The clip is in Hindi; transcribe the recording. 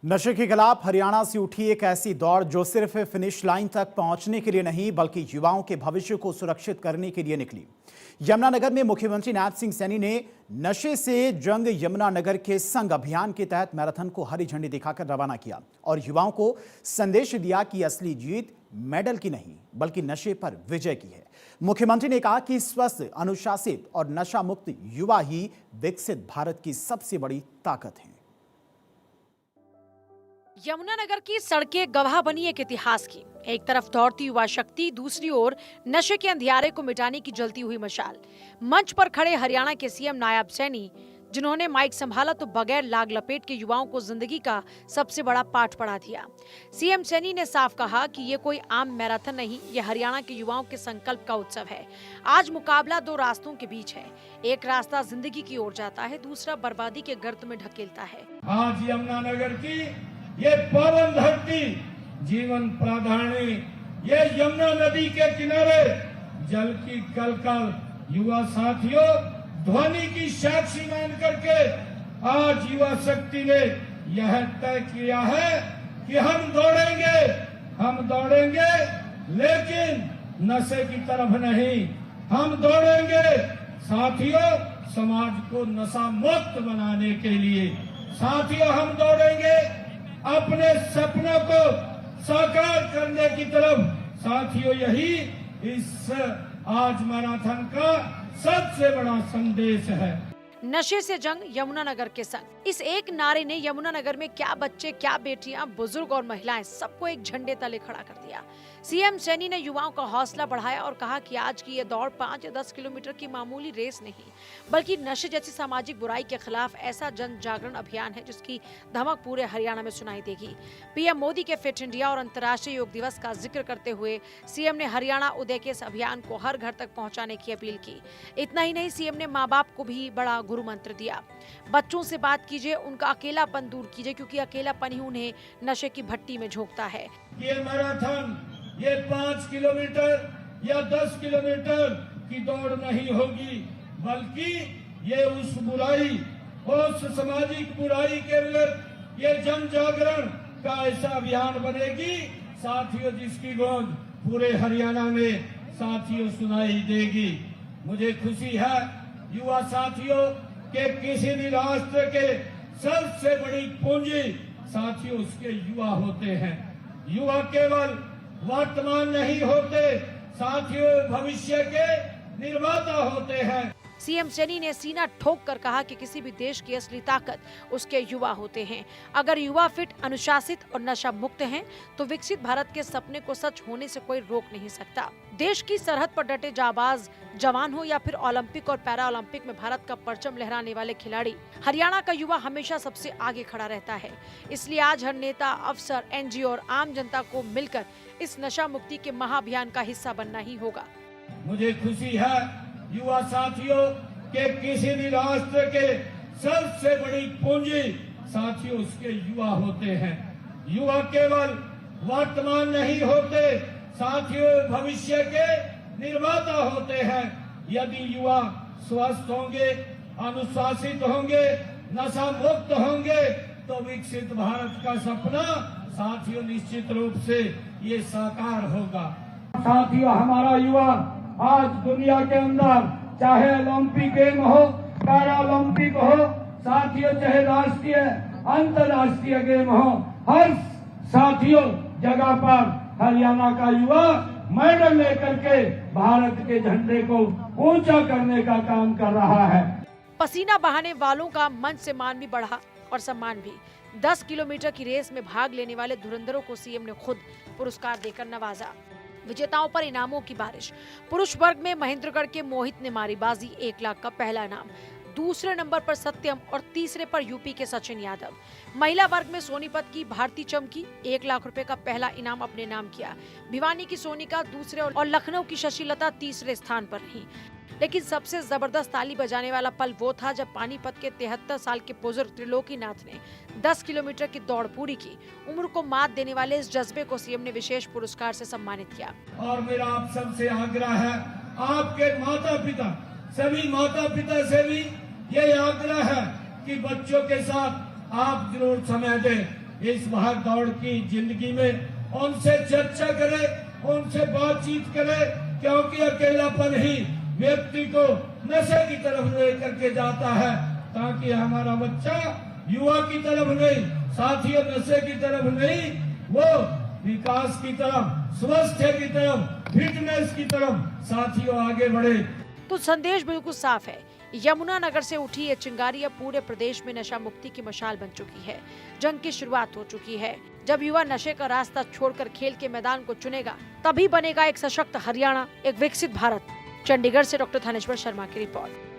नशे के खिलाफ हरियाणा से उठी एक ऐसी दौड़ जो सिर्फ फिनिश लाइन तक पहुंचने के लिए नहीं बल्कि युवाओं के भविष्य को सुरक्षित करने के लिए निकली। यमुनानगर में मुख्यमंत्री नायब सिंह सैनी ने नशे से जंग यमुनानगर के संग अभियान के तहत मैराथन को हरी झंडी दिखाकर रवाना किया और युवाओं को संदेश दिया कि असली जीत मेडल की नहीं बल्कि नशे पर विजय की है। मुख्यमंत्री ने कहा कि स्वस्थ, अनुशासित और नशा मुक्त युवा ही विकसित भारत की सबसे बड़ी ताकत है। यमुनानगर की सड़कें गवाह बनी एक इतिहास की। एक तरफ दौड़ती युवा शक्ति, दूसरी ओर नशे के अंधियारे को मिटाने की जलती हुई मशाल। मंच पर खड़े हरियाणा के सीएम नायब सैनी, जिन्होंने माइक संभाला तो बगैर लाग लपेट के युवाओं को जिंदगी का सबसे बड़ा पाठ पढ़ा दिया। सीएम सैनी ने साफ कहा कि ये कोई आम मैराथन नहीं, ये हरियाणा के युवाओं के संकल्प का उत्सव है। आज मुकाबला दो रास्तों के बीच है। एक रास्ता जिंदगी की ओर जाता है, दूसरा बर्बादी के गर्त में ढकेलता है। आज यमुनानगर की ये पावन धरती, जीवन प्राधानी, ये यमुना नदी के किनारे जल की कलकल युवा साथियों ध्वनि की साक्षी मान करके आज युवा शक्ति ने यह तय किया है कि हम दौड़ेंगे लेकिन नशे की तरफ नहीं। हम दौड़ेंगे साथियों समाज को नशा मुक्त बनाने के लिए। साथियों हम दौड़ेंगे अपने सपनों को साकार करने की तरफ। साथियों यही इस आज मैराथन का सबसे बड़ा संदेश है। नशे से जंग यमुनानगर के संग। इस एक नारे ने यमुनानगर में क्या बच्चे, क्या बेटियां, बुजुर्ग और महिलाएं सबको एक झंडे तले खड़ा कर दिया। सीएम सैनी ने युवाओं का हौसला बढ़ाया और कहा कि आज की ये दौड़ 5 या 10 किलोमीटर की मामूली रेस नहीं बल्कि नशे जैसी सामाजिक बुराई के खिलाफ ऐसा जन जागरण अभियान है जिसकी धमक पूरे हरियाणा में सुनाई देगी। पीएम मोदी के फिट इंडिया और अंतर्राष्ट्रीय योग दिवस का जिक्र करते हुए सीएम ने हरियाणा उदय के इस अभियान को हर घर तक पहुँचाने की अपील की। इतना ही नहीं, सीएम ने माँ बाप को भी बड़ा गुरु मंत्र दिया। बच्चों से बात कीजिए, उनका अकेलापन दूर कीजिए क्योंकि अकेलापन ही उन्हें नशे की भट्टी में झोंकता है। ये मैराथन ये 5 किलोमीटर या 10 किलोमीटर की दौड़ नहीं होगी बल्कि ये उस बुराई, उस सामाजिक बुराई के विरुद्ध ये जन जागरण का ऐसा अभियान बनेगी साथियों जिसकी गूंज पूरे हरियाणा में साथियों सुनाई देगी। मुझे खुशी है युवा साथियों के किसी भी राष्ट्र के सबसे बड़ी पूंजी साथियों उसके युवा होते हैं। युवा केवल वर्तमान नहीं होते साथियों, भविष्य के निर्माता होते हैं। सीएम सैनी ने सीना ठोक कर कहा कि किसी भी देश की असली ताकत उसके युवा होते हैं। अगर युवा फिट, अनुशासित और नशा मुक्त हैं, तो विकसित भारत के सपने को सच होने से कोई रोक नहीं सकता। देश की सरहद पर डटे जाबाज जवान हो या फिर ओलंपिक और पैरा ओलंपिक में भारत का परचम लहराने वाले खिलाड़ी, हरियाणा का युवा हमेशा सबसे आगे खड़ा रहता है। इसलिए आज हर नेता, अफसर, एनजीओ और आम जनता को मिलकर इस नशा मुक्ति के महाअभियान का हिस्सा बनना ही होगा। मुझे खुशी है युवा साथियों के किसी भी राष्ट्र के सबसे बड़ी पूंजी साथियों उसके युवा होते हैं। युवा केवल वर्तमान नहीं होते साथियों, भविष्य के निर्माता होते हैं। यदि युवा स्वस्थ होंगे, अनुशासित होंगे, नशा मुक्त होंगे तो विकसित भारत का सपना साथियों निश्चित रूप से ये साकार होगा। साथियों हमारा युवा आज दुनिया के अंदर चाहे ओलंपिक गेम हो, पैरा ओलंपिक हो, साथियों चाहे राष्ट्रीय, अंतर्राष्ट्रीय गेम हो, हर साथियों जगह पर हरियाणा का युवा मेडल लेकर के भारत के झंडे को ऊंचा करने का काम कर रहा है। पसीना बहाने वालों का मन से मान भी बढ़ा और सम्मान भी। 10 किलोमीटर की रेस में भाग लेने वाले धुरंधरों को सीएम ने खुद पुरस्कार देकर नवाजा। विजेताओं पर इनामों की बारिश। पुरुष वर्ग में महेंद्रगढ़ के मोहित ने मारी बाजी, 1 लाख का पहला इनाम। दूसरे नंबर पर सत्यम और तीसरे पर यूपी के सचिन यादव। महिला वर्ग में सोनीपत की भारती चमकी, 1 लाख रुपए का पहला इनाम अपने नाम किया। भिवानी की सोनिका दूसरे और लखनऊ की शशिलता तीसरे स्थान पर रही। लेकिन सबसे जबरदस्त ताली बजाने वाला पल वो था जब पानीपत के 73 साल के बुजुर्ग त्रिलोकीनाथ ने 10 किलोमीटर की दौड़ पूरी की। उम्र को मात देने वाले इस जज्बे को सीएम ने विशेष पुरस्कार से सम्मानित किया। और मेरा आप सबसे आग्रह है, आपके माता पिता, सभी माता पिता से भी ये आग्रह है कि बच्चों के साथ आप जरूर समय दें। इस भाग दौड़ की जिंदगी में उनसे चर्चा करें, उनसे बातचीत करें, क्योंकि अकेलापन ही व्यक्ति को नशे की तरफ लेकर के जाता है। ताकि हमारा बच्चा युवा की तरफ नहीं, साथियों नशे की तरफ नहीं, वो विकास की तरफ, स्वास्थ्य की तरफ, फिटनेस की तरफ साथियों आगे बढ़े। तो संदेश बिल्कुल साफ है। यमुनानगर से उठी ये चिंगारी अब पूरे प्रदेश में नशा मुक्ति की मशाल बन चुकी है। जंग की शुरुआत हो चुकी है। जब युवा नशे का रास्ता छोड़कर खेल के मैदान को चुनेगा, तभी बनेगा एक सशक्त हरियाणा, एक विकसित भारत। चंडीगढ़ से डॉक्टर थानेश्वर शर्मा की रिपोर्ट।